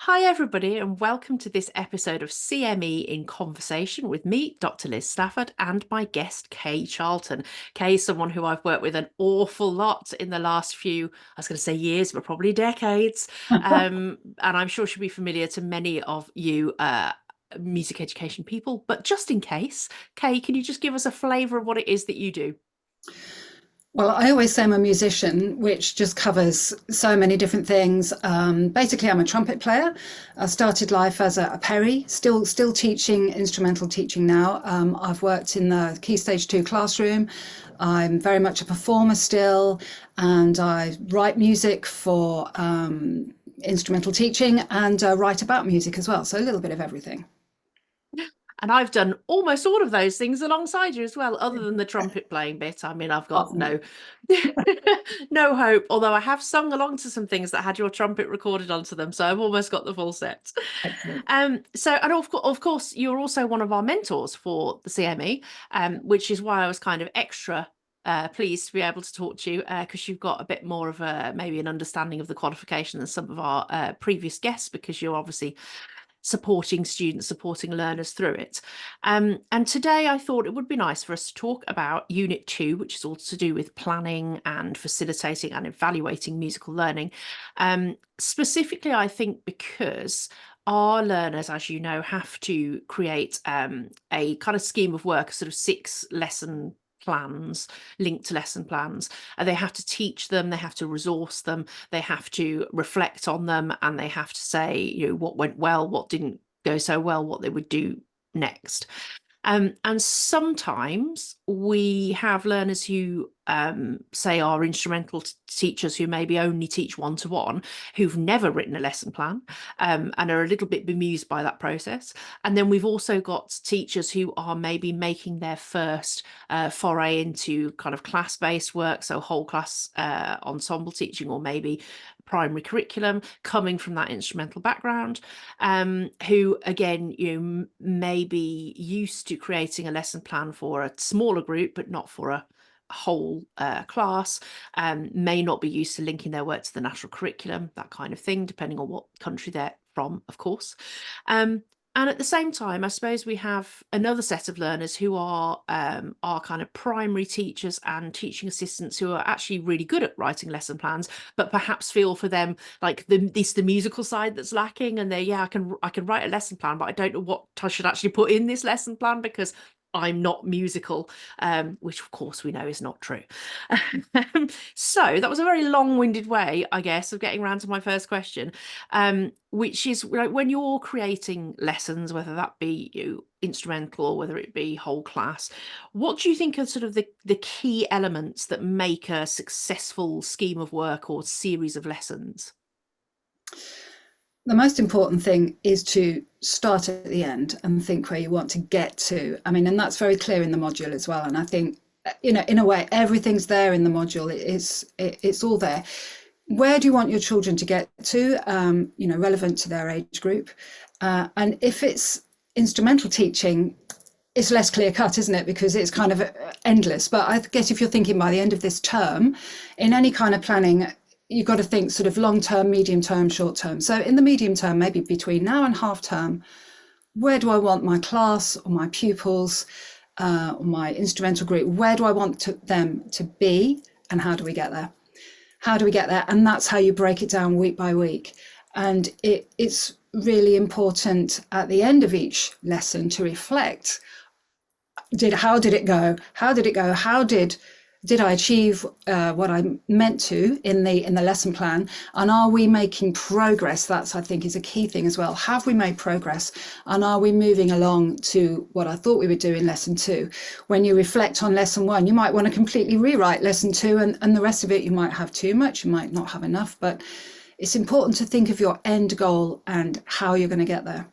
Hi, everybody, and welcome to this episode of CME in Conversation with me, Dr. Liz Stafford, and my guest, Kay Charlton. Kay is someone who I've worked with an awful lot in the last few, I was going to say years, but probably decades. And I'm sure she'll be familiar to many of you music education people. But just in case, Kay, can you just give us a flavour of what it is that you do? Well, I always say I'm a musician, which just covers so many different things. Basically, I'm a trumpet player. I started life as a Perry, still teaching instrumental teaching now. I've worked in the Key Stage 2 classroom. I'm very much a performer still, and I write music for instrumental teaching and write about music as well. So a little bit of everything. And I've done almost all of those things alongside you as well, other than the trumpet playing bit. I mean, I've got Awesome. no no hope, although I have sung along to some things that had your trumpet recorded onto them, so I've almost got the full set. Excellent. And of course, you're also one of our mentors for the CME, which is why I was kind of extra pleased to be able to talk to you because you've got a bit more of a maybe an understanding of the qualification than some of our previous guests, because you're obviously supporting students, supporting learners through it. And today I thought it would be nice for us to talk about Unit 2, which is all to do with planning and facilitating and evaluating musical learning. Specifically, I think because our learners, as you know, have to create a kind of scheme of work, a sort of 6 lesson plans linked to lesson plans, and they have to teach them, they have to resource them, they have to reflect on them, and they have to say, what went well, what didn't go so well, what they would do next. And sometimes we have learners who, say, are instrumental teachers who maybe only teach one-to-one, who've never written a lesson plan, and are a little bit bemused by that process. And then we've also got teachers who are maybe making their first foray into kind of class-based work, so whole class ensemble teaching, or maybe primary curriculum, coming from that instrumental background, who again, may be used to creating a lesson plan for a smaller group, but not for a whole class, may not be used to linking their work to the national curriculum, that kind of thing, depending on what country they're from, of course. Um, and at the same time, I suppose we have another set of learners who are kind of primary teachers and teaching assistants who are actually really good at writing lesson plans, but perhaps feel for them like it's the musical side that's lacking, and I can write a lesson plan, but I don't know what I should actually put in this lesson plan because I'm not musical, which of course we know is not true. So that was a very long-winded way, I guess, of getting around to my first question, which is like, when you're creating lessons, whether that be instrumental or whether it be whole class, what do you think are sort of the key elements that make a successful scheme of work or series of lessons? The most important thing is to start at the end and think where you want to get to. I mean, and that's very clear in the module as well. And I think, in a way, everything's there in the module. It's all there. Where do you want your children to get to? Relevant to their age group. And if it's instrumental teaching, it's less clear cut, isn't it? Because it's kind of endless. But I guess if you're thinking by the end of this term, in any kind of planning, you've got to think sort of long term, medium term, short term. So in the medium term, maybe between now and half term, where do I want my class or my pupils or my instrumental group, where do I want them to be, and how do we get there? How do we get there? And that's how you break it down week by week. And it's really important at the end of each lesson to reflect. How did it go? How did it go? How did I achieve what I meant to in the lesson plan? And are we making progress? That's, I think, is a key thing as well. Have we made progress? And are we moving along to what I thought we would do in lesson 2? When you reflect on lesson 1, you might want to completely rewrite lesson 2, and the rest of it you might have too much, you might not have enough. But it's important to think of your end goal and how you're going to get there.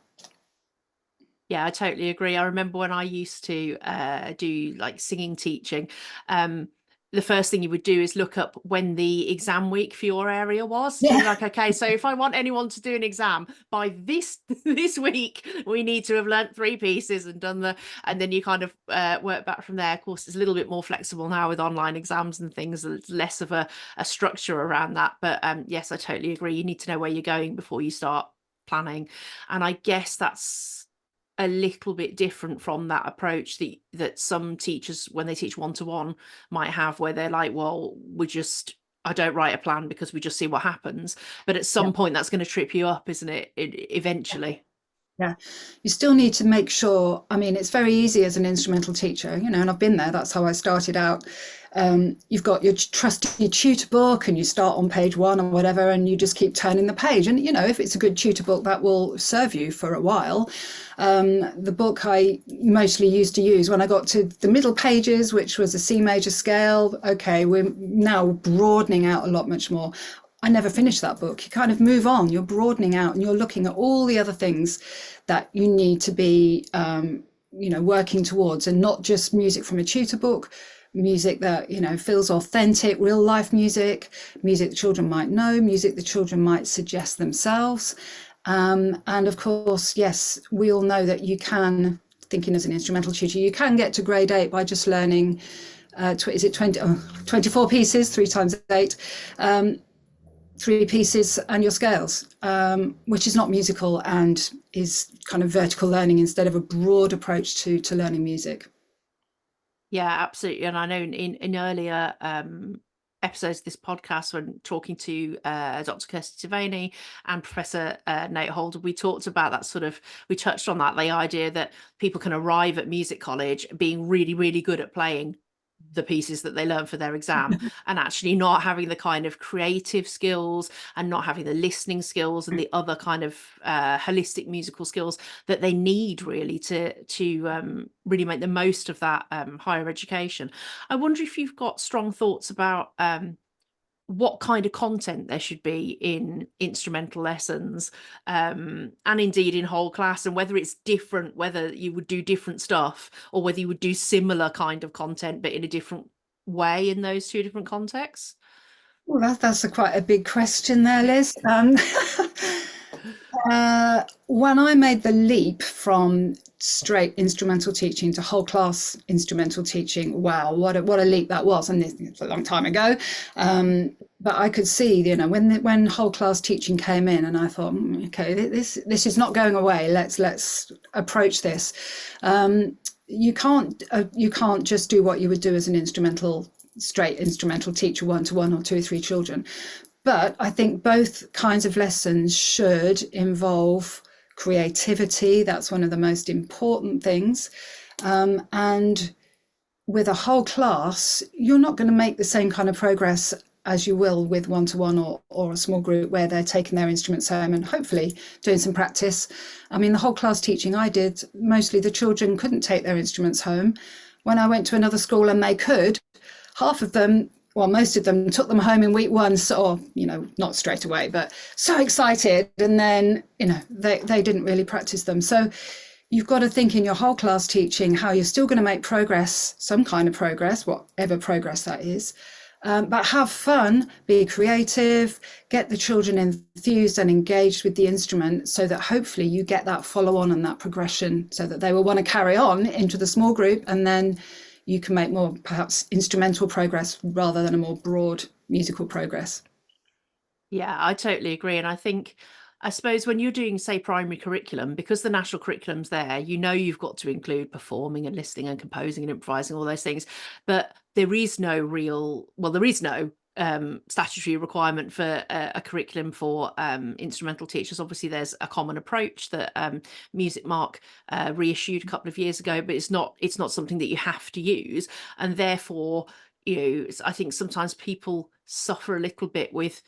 Yeah, I totally agree. I remember when I used to do like singing teaching, the first thing you would do is look up when the exam week for your area was. So you're Yeah. like, okay, so if I want anyone to do an exam by this this week, we need to have learnt 3 pieces and done and then you kind of work back from there. Of course, it's a little bit more flexible now with online exams and things. There's less of a structure around that. But yes, I totally agree. You need to know where you're going before you start planning. And I guess that's a little bit different from that approach that some teachers, when they teach one-to-one, might have, where they're like, well, I don't write a plan because we just see what happens. But at some point that's going to trip you up, isn't it? Eventually. Yeah, you still need to make sure. I mean, it's very easy as an instrumental teacher, you know, and I've been there. That's how I started out. You've got your trusty tutor book and you start on page 1 or whatever, and you just keep turning the page. And, you know, if it's a good tutor book, that will serve you for a while. The book I mostly used to use when I got to the middle pages, which was a C major scale. Okay, we're now broadening out a lot much more. I never finished that book. You kind of move on, you're broadening out and you're looking at all the other things that you need to be, you know, working towards, and not just music from a tutor book, music that, you know, feels authentic, real life music, music the children might know, music the children might suggest themselves. And of course, yes, we all know that you can, thinking as an instrumental tutor, you can get to grade 8 by just learning, is it 24 pieces, 3 times 8. 3 pieces and your scales, which is not musical and is kind of vertical learning instead of a broad approach to learning music. Yeah, absolutely. And I know in earlier episodes of this podcast, when talking to Dr. Kirsty Devaney and Professor Nate Holder, we talked about that we touched on that, the idea that people can arrive at music college being really, really good at playing the pieces that they learn for their exam, and actually not having the kind of creative skills and not having the listening skills and the other kind of holistic musical skills that they need really to really make the most of that higher education. I wonder if you've got strong thoughts about what kind of content there should be in instrumental lessons, and indeed in whole class, and whether it's different, whether you would do different stuff or whether you would do similar kind of content but in a different way in those 2 different contexts. Well, that's quite a big question there, Liz. When I made the leap from straight instrumental teaching to whole class instrumental teaching, wow, what a leap that was, and it's a long time ago. But I could see, you know, when whole class teaching came in, and I thought, okay, this is not going away. Let's approach this. You can't just do what you would do as an straight instrumental teacher, 1-to-1 or 2 or 3 children. But I think both kinds of lessons should involve creativity. That's one of the most important things. And with a whole class, you're not going to make the same kind of progress as you will with 1-to-1 or a small group where they're taking their instruments home and hopefully doing some practice. I mean, the whole class teaching I did, mostly the children couldn't take their instruments home. When I went to another school and they could, half of them, well, most of them took them home in week 1, so, you know, not straight away, but so excited. And then, you know, they didn't really practice them. So you've got to think in your whole class teaching how you're still going to make progress, some kind of progress, whatever progress that is. But have fun, be creative, get the children enthused and engaged with the instrument so that hopefully you get that follow on and that progression so that they will want to carry on into the small group, and then you can make more perhaps instrumental progress rather than a more broad musical progress. Yeah, I totally agree. And I suppose when you're doing, say, primary curriculum, because the national curriculum's there, you know you've got to include performing and listening and composing and improvising, all those things. But there is no statutory requirement for a curriculum for instrumental teachers. Obviously, there's a common approach that Music Mark reissued a couple of years ago, but it's not something that you have to use. And therefore, you know, I think sometimes people suffer a little bit with,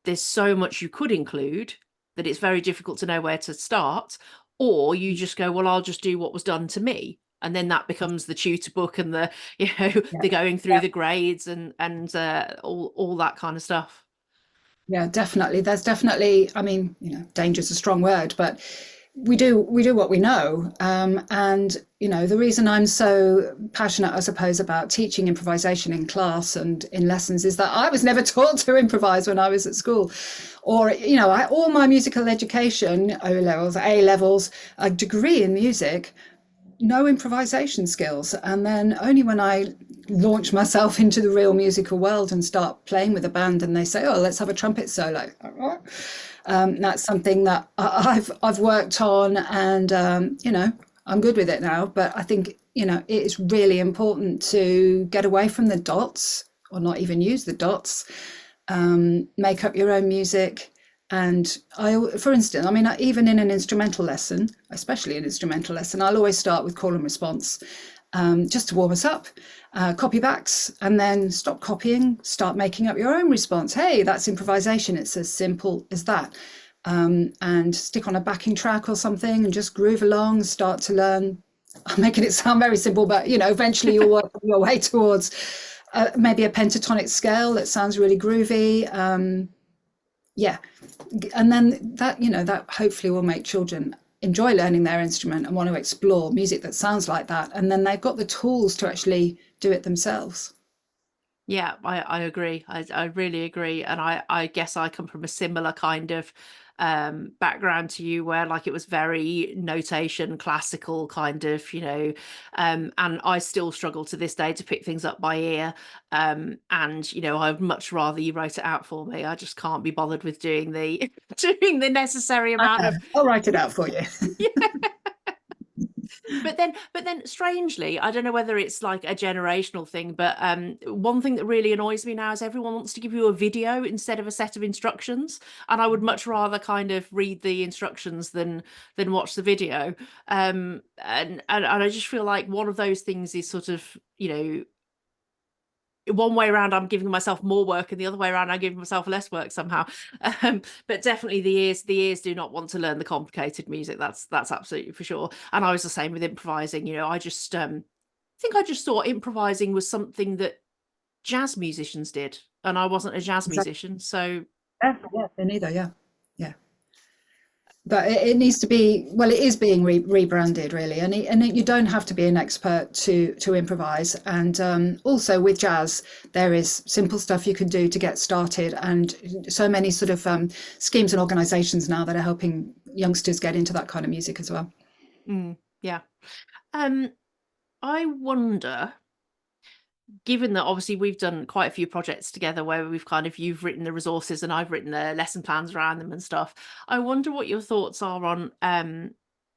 there's so much you could include that it's very difficult to know where to start, or you just go, well, I'll just do what was done to me. And then that becomes the tutor book and the, you know, the going through the grades and all that kind of stuff. Yeah, definitely. There's definitely, I mean, you know, danger is a strong word, but we do what we know. And, you know, the reason I'm so passionate, I suppose, about teaching improvisation in class and in lessons is that I was never taught to improvise when I was at school. Or, you know, all my musical education, O levels, A levels, a degree in music, no improvisation skills. And then only when I launch myself into the real musical world and start playing with a band and they say, oh, let's have a trumpet solo. That's something that I've worked on, and I'm good with it now. But I think it is really important to get away from the dots, or not even use the dots. Make up your own music. And for instance, I mean, even in an instrumental lesson, especially an instrumental lesson, I'll always start with call and response, just to warm us up, copy backs, and then stop copying, start making up your own response. Hey, that's improvisation. It's as simple as that. And stick on a backing track or something and just groove along, start to learn. I'm making it sound very simple, but eventually you'll work your way towards maybe a pentatonic scale that sounds really groovy. Yeah. And then that hopefully will make children enjoy learning their instrument and want to explore music that sounds like that. And then they've got the tools to actually do it themselves. Yeah, I agree. I really agree. And I guess I come from a similar kind of background to you, where like it was very notation, classical kind of, and I still struggle to this day to pick things up by ear. And I'd much rather you wrote it out for me. I just can't be bothered with doing the doing the necessary amount of I'll write it out for you. yeah. But then strangely, I don't know whether it's like a generational thing, but one thing that really annoys me now is everyone wants to give you a video instead of a set of instructions, and I would much rather kind of read the instructions than watch the video. And I just feel like one of those things is sort of, one way around I'm giving myself more work, and the other way around I'm giving myself less work somehow. But definitely the ears do not want to learn the complicated music. That's absolutely for sure. And I was the same with improvising. I just think I just thought improvising was something that jazz musicians did, and I wasn't a jazz musician, so Yeah, me neither. Yeah, yeah. But it needs to be, well, it is being rebranded really, and you don't have to be an expert to improvise. And also with jazz, there is simple stuff you can do to get started, and so many sort of schemes and organizations now that are helping youngsters get into that kind of music as well. Yeah. I wonder, given that obviously we've done quite a few projects together where you've written the resources and I've written the lesson plans around them and stuff, I wonder what your thoughts are on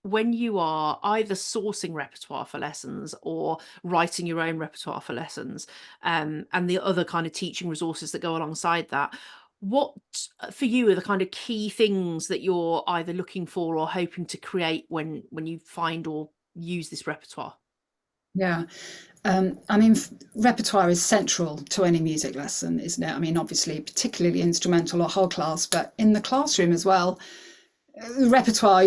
when you are either sourcing repertoire for lessons or writing your own repertoire for lessons, and the other kind of teaching resources that go alongside that. What for you are the kind of key things that you're either looking for or hoping to create when you find or use this repertoire? Yeah. I mean, repertoire is central to any music lesson, isn't it? I mean, obviously, particularly instrumental or whole class, but in the classroom as well. Repertoire,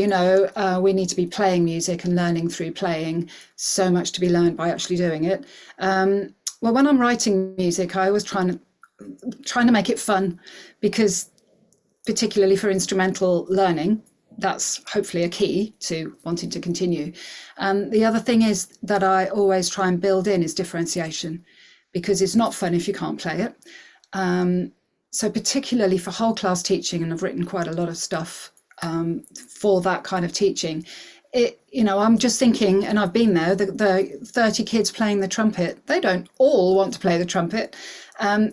we need to be playing music and learning through playing. So much to be learned by actually doing it. Well, when I'm writing music, I always trying to make it fun, because particularly for instrumental learning, that's hopefully a key to wanting to continue. And the other thing is that I always try and build in is differentiation, because it's not fun if you can't play it. So particularly for whole class teaching, and I've written quite a lot of stuff for that kind of teaching, I'm just thinking, and I've been there, the 30 kids playing the trumpet, they don't all want to play the trumpet.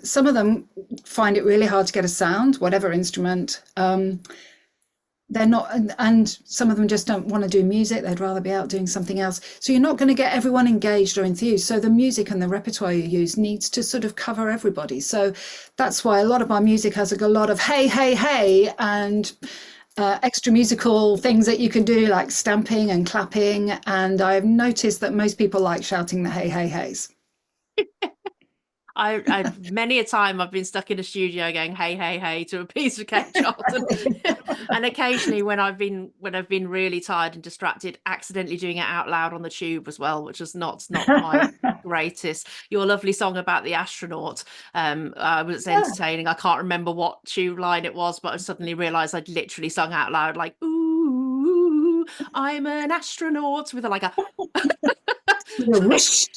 Some of them find it really hard to get a sound, whatever instrument. They're not, and some of them just don't want to do music. They'd rather be out doing something else. So you're not going to get everyone engaged or enthused. So the music and the repertoire you use needs to sort of cover everybody. So that's why a lot of my music has a lot of hey, hey, hey, and extra musical things that you can do, like stamping and clapping. And I've noticed that most people like shouting the hey, hey, heys. I many a time I've been stuck in a studio going hey hey hey to a piece of Kay Charlton, and occasionally when I've been really tired and distracted, accidentally doing it out loud on the tube as well, which is not my greatest. Your lovely song about the astronaut, I was entertaining. I can't remember what tube line it was, but I suddenly realised I'd literally sung out loud like, ooh, I'm an astronaut, with like a whoosh.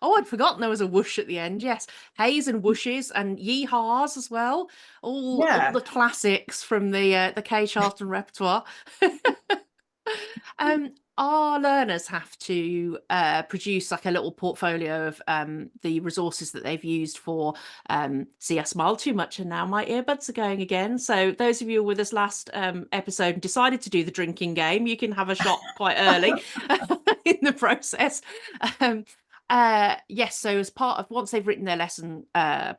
Oh, I'd forgotten there was a whoosh at the end. Yes, heys and whooshes and yeehaws as well. All the classics from the Kay Charlton repertoire. our learners have to produce like a little portfolio of the resources that they've used for see, I smiled too much and now my earbuds are going again. So those of you with us last episode and decided to do the drinking game, you can have a shot quite early in the process. Yes, so as part of, once they've written their lesson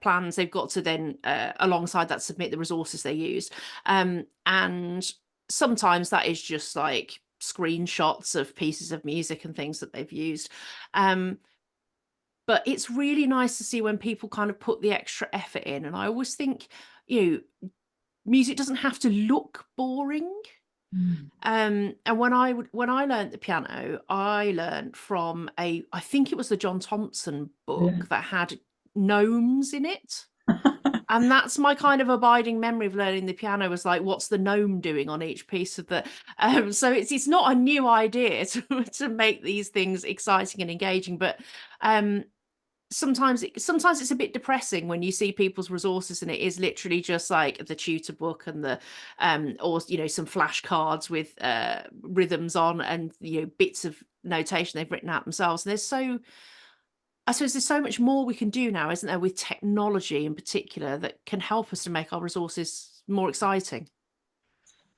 plans, they've got to then alongside that submit the resources they used, and sometimes that is just like screenshots of pieces of music and things that they've used, but it's really nice to see when people kind of put the extra effort in. And I always think, music doesn't have to look boring. And when I learned the piano, I learned from I think it was the John Thompson book that had gnomes in it. And that's my kind of abiding memory of learning the piano, was like, what's the gnome doing on each piece of the so it's not a new idea to make these things exciting and engaging, but sometimes it's a bit depressing when you see people's resources and it is literally just like the tutor book and the or some flashcards with rhythms on and bits of notation they've written out themselves. And I suppose there's so much more we can do now, isn't there, with technology in particular, that can help us to make our resources more exciting.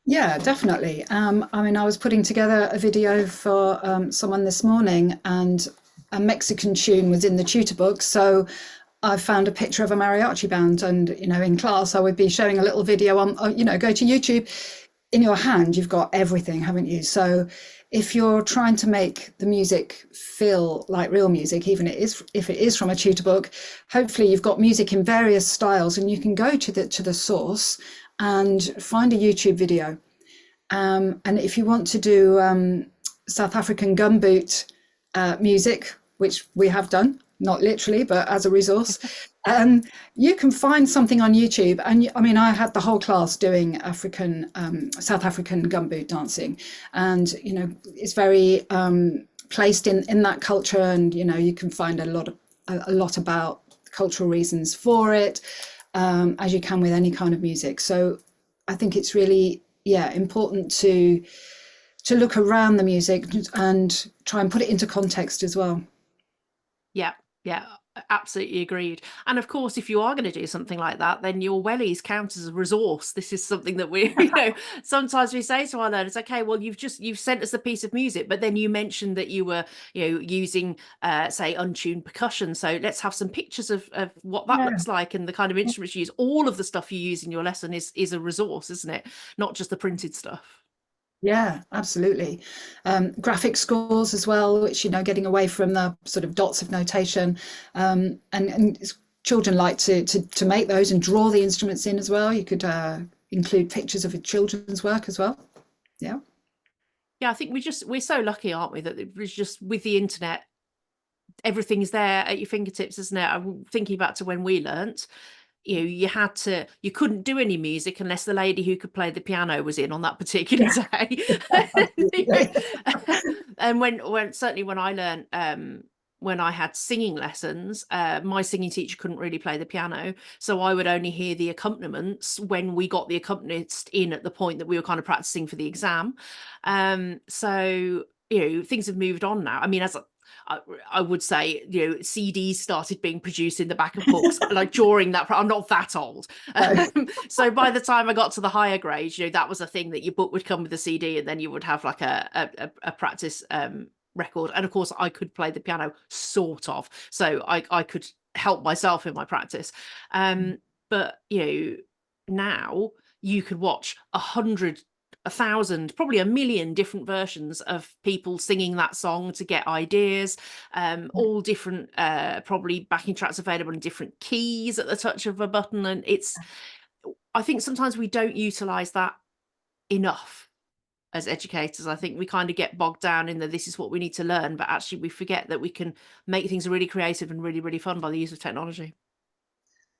Yeah, definitely. I mean, I was putting together a video for someone this morning, and a Mexican tune was in the tutor book. So I found a picture of a mariachi band, and in class I would be showing a little video on, go to YouTube. In your hand, you've got everything, haven't you? So if you're trying to make the music feel like real music, even if it is from a tutor book, hopefully you've got music in various styles, and you can go to the source and find a YouTube video. And if you want to do South African gumboot music, which we have done, not literally, but as a resource, you can find something on YouTube. And I mean, I had the whole class doing South African gumboot dancing, and it's very placed in that culture, and you can find a lot about cultural reasons for it, as you can with any kind of music. So I think it's really important to look around the music and try and put it into context as well. Yeah, absolutely agreed. And of course, if you are going to do something like that, then your wellies count as a resource. This is something that we, sometimes we say to our learners, okay, well, you've sent us a piece of music, but then you mentioned that you were, using, say, untuned percussion. So let's have some pictures of what that looks like and the kind of instruments you use. All of the stuff you use in your lesson is a resource, isn't it? Not just the printed stuff. Yeah, absolutely. Graphic scores as well, which, getting away from the sort of dots of notation. And children like to make those and draw the instruments in as well. You could include pictures of children's work as well. Yeah. Yeah, I think we're so lucky, aren't we, that it was just with the internet, everything's there at your fingertips, isn't it? I'm thinking back to when we learnt. You couldn't do any music unless the lady who could play the piano was in on that particular day. And when I learned, when I had singing lessons, my singing teacher couldn't really play the piano, so I would only hear the accompaniments when we got the accompanist in at the point that we were kind of practicing for the exam. So things have moved on now. I mean, as I would say, CDs started being produced in the back of books, like during that. I'm not that old. So by the time I got to the higher grades, that was a thing, that your book would come with a CD, and then you would have like a practice record. And of course, I could play the piano, sort of. So I could help myself in my practice. But, now you could watch 100, 1,000, probably 1,000,000 different versions of people singing that song to get ideas, all different, probably backing tracks available in different keys at the touch of a button. And I think sometimes we don't utilize that enough as educators. I think we kind of get bogged down in this is what we need to learn, but actually we forget that we can make things really creative and really, really fun by the use of technology.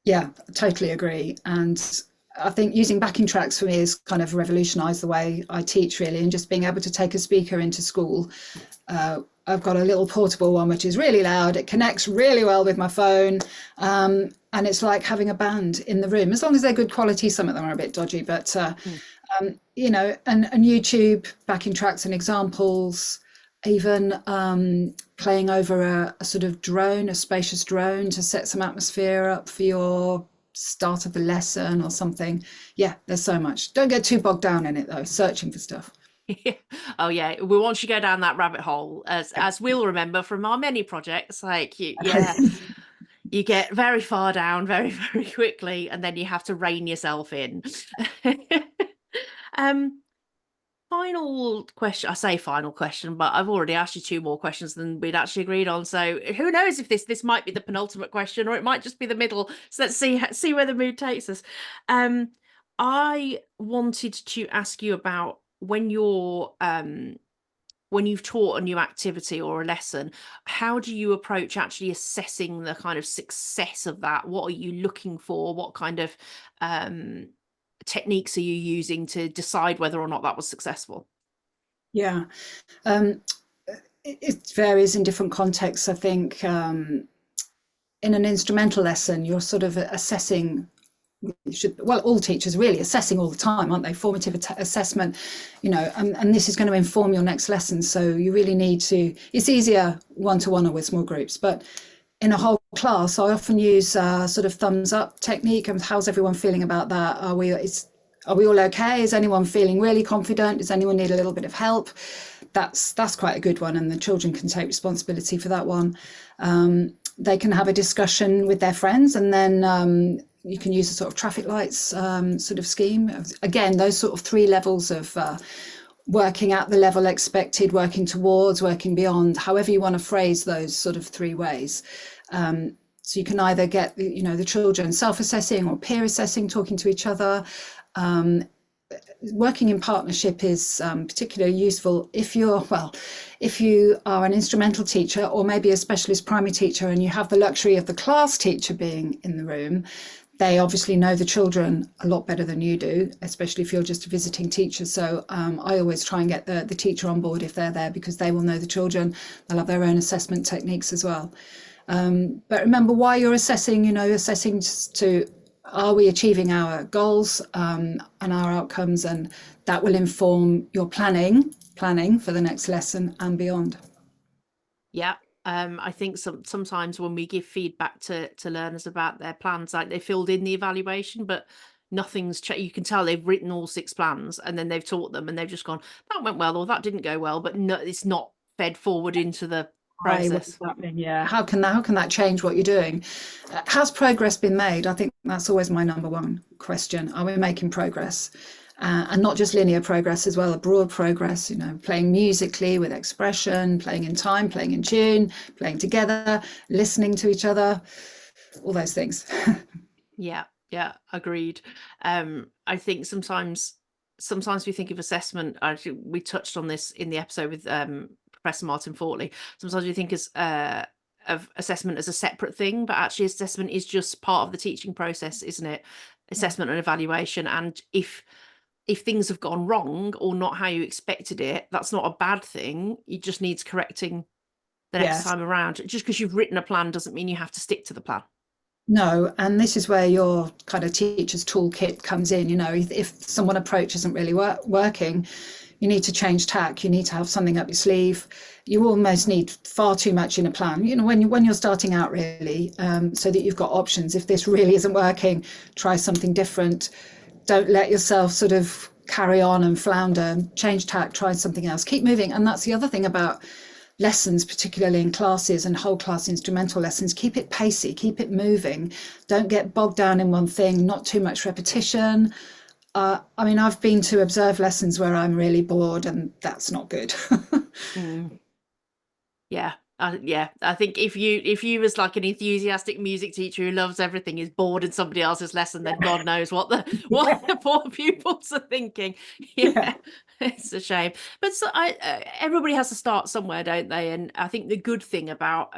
Yeah, totally agree. And I think using backing tracks for me has kind of revolutionized the way I teach, really, and just being able to take a speaker into school. I've got a little portable one which is really loud. It connects really well with my phone, and it's like having a band in the room, as long as they're good quality. Some of them are a bit dodgy, but and YouTube backing tracks and examples, even playing over a sort of drone, a spacious drone, to set some atmosphere up for your start of the lesson or something. Yeah, there's so much. Don't get too bogged down in it though, searching for stuff. Oh yeah, well, once you go down that rabbit hole, Yeah. as we'll remember from our many projects, like yeah, you get very far down very, very quickly, and then you have to rein yourself in. um Final question. I say final question, but I've already asked you two more questions than we'd actually agreed on. So who knows if this might be the penultimate question, or it might just be the middle. So let's see where the mood takes us. I wanted to ask you about when you've taught a new activity or a lesson, how do you approach actually assessing the kind of success of that? What are you looking for? What kind of techniques are you using to decide whether or not that was successful? Yeah. Um, it varies in different contexts. I think in an instrumental lesson, you're sort of assessing. Well, all teachers really assessing all the time, aren't they? Formative assessment, and this is going to inform your next lesson. So you really need to. It's easier one-to-one or with small groups, but in a whole class, I often use sort of thumbs up technique. And how's everyone feeling about that? Are we all okay? Is anyone feeling really confident? Does anyone need a little bit of help? That's quite a good one, and the children can take responsibility for that one. They can have a discussion with their friends, and then you can use a sort of traffic lights sort of scheme. Again, those sort of three levels of working at the level expected, working towards, working beyond, however you want to phrase those sort of three ways. So you can either get the children self-assessing or peer assessing, talking to each other. Working in partnership is particularly useful if you are an instrumental teacher, or maybe a specialist primary teacher, and you have the luxury of the class teacher being in the room. They obviously know the children a lot better than you do, especially if you're just a visiting teacher. So I always try and get the teacher on board if they're there, because they will know the children. They'll have their own assessment techniques as well. But remember, why you're assessing, assessing to, are we achieving our goals and our outcomes? And that will inform your planning for the next lesson and beyond. Yeah. I think sometimes when we give feedback to learners about their plans, like they filled in the evaluation, but nothing's you can tell they've written all 6 plans, and then they've taught them and they've just gone, that went well or that didn't go well, but no, it's not fed forward into the Why, what does process. that mean? Yeah. How can that change what you're doing? Has progress been made? I think that's always my number one question. Are we making progress? And not just linear progress as well, a broad progress, playing musically with expression, playing in time, playing in tune, playing together, listening to each other, all those things. Yeah, agreed. I think sometimes we think of assessment. Actually, we touched on this in the episode with Professor Martin Fortley. Sometimes we think of assessment as a separate thing, but actually assessment is just part of the teaching process, isn't it? Assessment and evaluation. And if things have gone wrong or not how you expected it, that's not a bad thing. It just needs correcting the next Yes. time around. Just because you've written a plan doesn't mean you have to stick to the plan. No, and this is where your kind of teacher's toolkit comes in. If someone approach isn't really working, you need to change tack. You need to have something up your sleeve. You almost need far too much in a plan. When you're starting out, really, so that you've got options. If this really isn't working, try something different. Don't let yourself sort of carry on and flounder. Change tack. Try something else. Keep moving. And that's the other thing about lessons, particularly in classes and whole class instrumental lessons. Keep it pacey, keep it moving. Don't get bogged down in one thing, not too much repetition. I've been to observe lessons where I'm really bored, and that's not good. Yeah. I think if you was like an enthusiastic music teacher who loves everything, is bored in somebody else's lesson, then God knows what the poor pupils are thinking. Yeah. It's a shame. But so everybody has to start somewhere, don't they? And I think the good thing about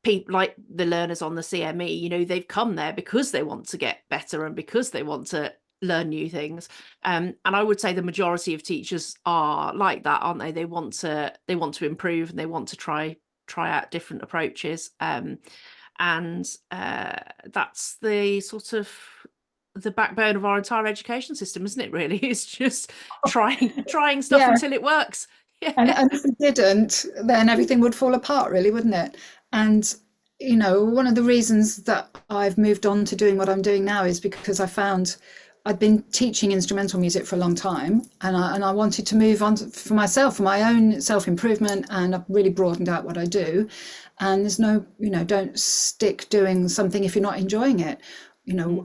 people like the learners on the CME, they've come there because they want to get better and because they want to learn new things. And I would say the majority of teachers are like that, aren't they? They want to improve, and they want to try out different approaches. And that's the sort of the backbone of our entire education system, isn't it? Really, it's just trying stuff Yeah. until it works. And if we didn't, then everything would fall apart, really, wouldn't it? And, one of the reasons that I've moved on to doing what I'm doing now is because I found I'd been teaching instrumental music for a long time, and I wanted to move on for myself, for my own self-improvement, and I've really broadened out what I do. And there's no, don't stick doing something if you're not enjoying it.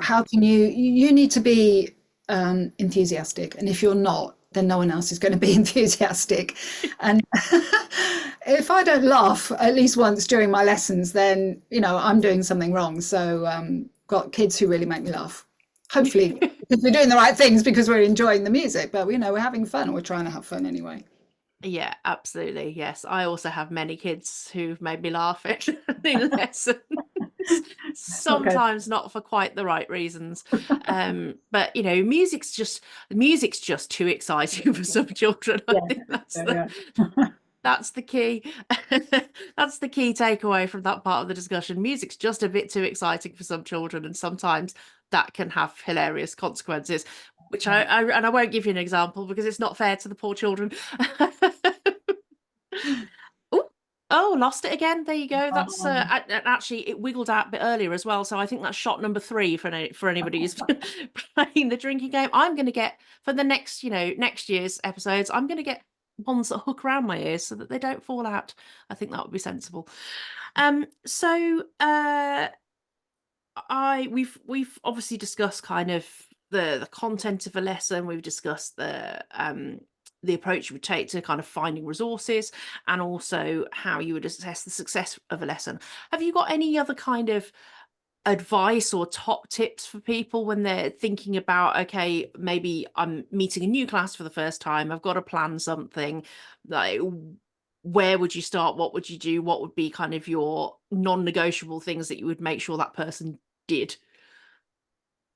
How can you need to be enthusiastic, and if you're not, then no one else is going to be enthusiastic. And if I don't laugh at least once during my lessons, then I'm doing something wrong. So got kids who really make me laugh. Hopefully, because we're doing the right things, because we're enjoying the music, but we're having fun. We're trying to have fun anyway. Yeah, absolutely. Yes. I also have many kids who've made me laugh at in lessons. Okay. Sometimes not for quite the right reasons. But music's just too exciting for some children. I Yeah. think Yeah. that's the key. That's the key takeaway from that part of the discussion. Music's just a bit too exciting for some children, and sometimes that can have hilarious consequences, which I won't give you an example because it's not fair to the poor children. Oh, lost it again. There you go. That's actually, it wiggled out a bit earlier as well. So I think that's shot number 3 for anybody who's playing the drinking game. I'm going to get, for the next year's episodes, I'm going to get ones that hook around my ears so that they don't fall out. I think that would be sensible. So we've obviously discussed kind of the content of a lesson. We've discussed the approach you would take to kind of finding resources, and also how you would assess the success of a lesson. Have you got any other kind of advice or top tips for people when they're thinking about, okay, maybe I'm meeting a new class for the first time, I've got to plan something, like where would you start? What would you do? What would be kind of your non-negotiable things that you would make sure that person did?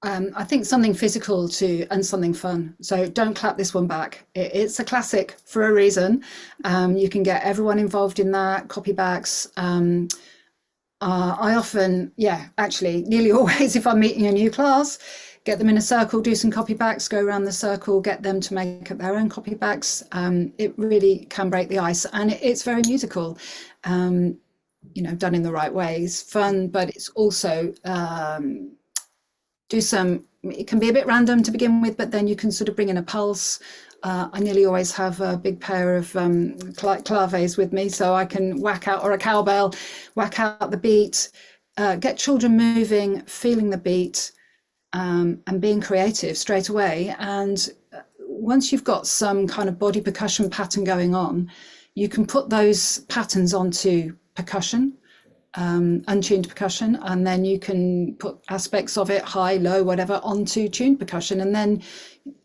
I think something physical and something fun. So don't clap this one back. It's a classic for a reason. You can get everyone involved in that, copybacks. I often, actually, nearly always, if I'm meeting a new class, get them in a circle, do some copybacks, go around the circle, get them to make up their own copybacks. It really can break the ice, and it's very musical. Done in the right way. It's fun, but it's also it can be a bit random to begin with, but then you can sort of bring in a pulse. I nearly always have a big pair of claves with me, so I can whack out, or a cowbell, whack out the beat, get children moving, feeling the beat, and being creative straight away. And once you've got some kind of body percussion pattern going on, you can put those patterns onto percussion, untuned percussion, and then you can put aspects of it, high, low, whatever, onto tuned percussion, and then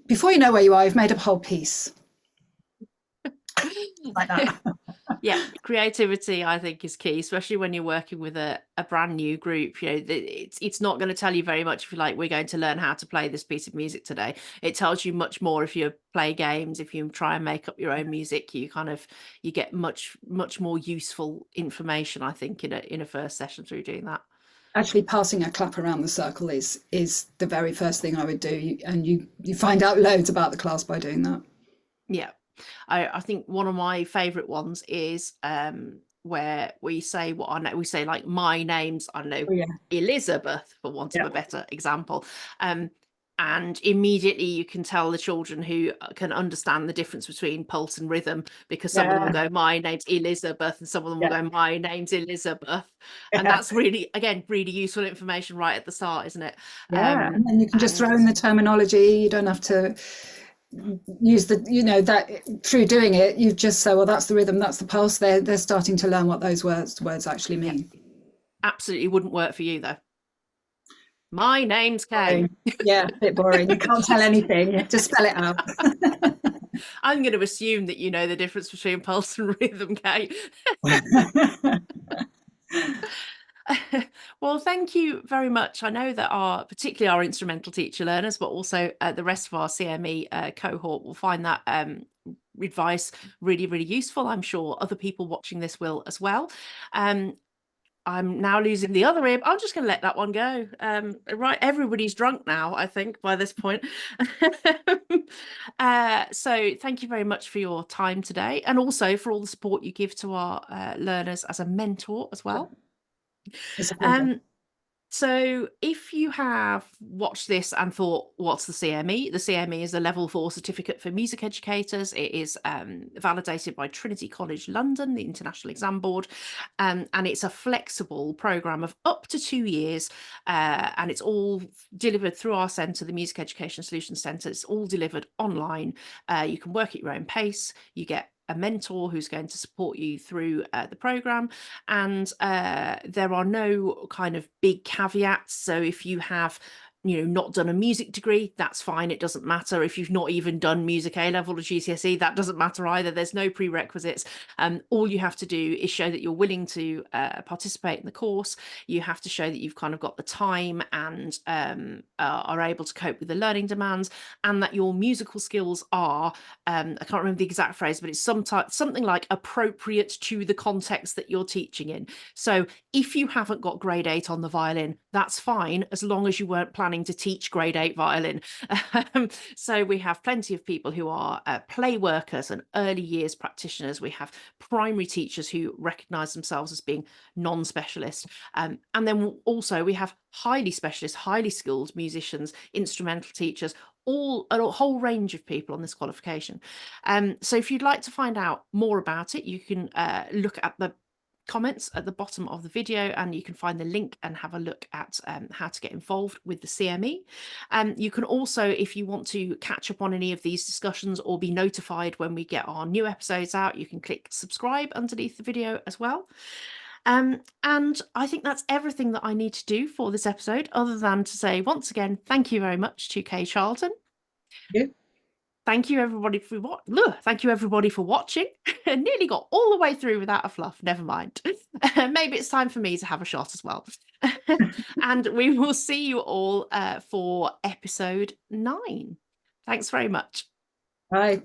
before you know where you are, you've made a whole piece like that. Yeah, creativity I think is key, especially when you're working with a brand new group. It's not going to tell you very much if you're like, we're going to learn how to play this piece of music today. It tells you much more if you play games, if you try and make up your own music. You get much more useful information, I think, in a first session through doing that. Actually, passing a clap around the circle is the very first thing I would do, and you find out loads about the class by doing that. Yeah. I think one of my favorite ones is where we say what I know. We say like, my name's, I don't know, Oh, yeah. Elizabeth, for want of a better example. And immediately you can tell the children who can understand the difference between pulse and rhythm, because some of them will go, my name's Elizabeth, and some of them will go, my name's Elizabeth. And that's really, again, really useful information right at the start, isn't it? And then you can just throw in the terminology. You don't have to use that through doing it. You just say, well, that's the rhythm, that's the pulse. They're starting to learn what those words actually mean. Absolutely wouldn't work for you though. My name's Kay. Yeah, a bit boring. You can't tell anything. You have to spell it out. I'm going to assume that you know the difference between pulse and rhythm, Kay. Well, thank you very much. I know that particularly our instrumental teacher learners, but also the rest of our CME cohort will find that advice really, really useful. I'm sure other people watching this will as well. I'm now losing the other ear. I'm just going to let that one go. Right, everybody's drunk now, I think, by this point. So thank you very much for your time today, and also for all the support you give to our learners as a mentor as well. It's a pleasure. Um, so if you have watched this and thought, what's the CME? The CME is a level 4 certificate for music educators. It is validated by Trinity College London, the International Exam Board, and it's a flexible programme of up to 2 years, and it's all delivered through our centre, the Music Education Solutions Centre. It's all delivered online. You can work at your own pace. You get a mentor who's going to support you through the programme, and there are no kind of big caveats. So if you have not done a music degree, that's fine, it doesn't matter. If you've not even done music A level or GCSE, that doesn't matter either. There's no prerequisites. All you have to do is show that you're willing to participate in the course. You have to show that you've kind of got the time and are able to cope with the learning demands, and that your musical skills are I can't remember the exact phrase, but it's something like appropriate to the context that you're teaching in. So if you haven't got grade 8 on the violin, that's fine, as long as you weren't planning to teach grade 8 violin. So we have plenty of people who are play workers and early years practitioners. We have primary teachers who recognise themselves as being non-specialist. And then also we have highly specialist, highly skilled musicians, instrumental teachers, a whole range of people on this qualification. So if you'd like to find out more about it, you can look at the comments at the bottom of the video, and you can find the link and have a look at how to get involved with the CME. You can also, if you want to catch up on any of these discussions or be notified when we get our new episodes out, you can click subscribe underneath the video as well. And I think that's everything that I need to do for this episode, other than to say once again, thank you very much to Kay Charlton. Yeah. Thank you everybody for watching. Nearly got all the way through without a fluff. Never mind. Maybe it's time for me to have a shot as well. And we will see you all for episode 9. Thanks very much. Bye.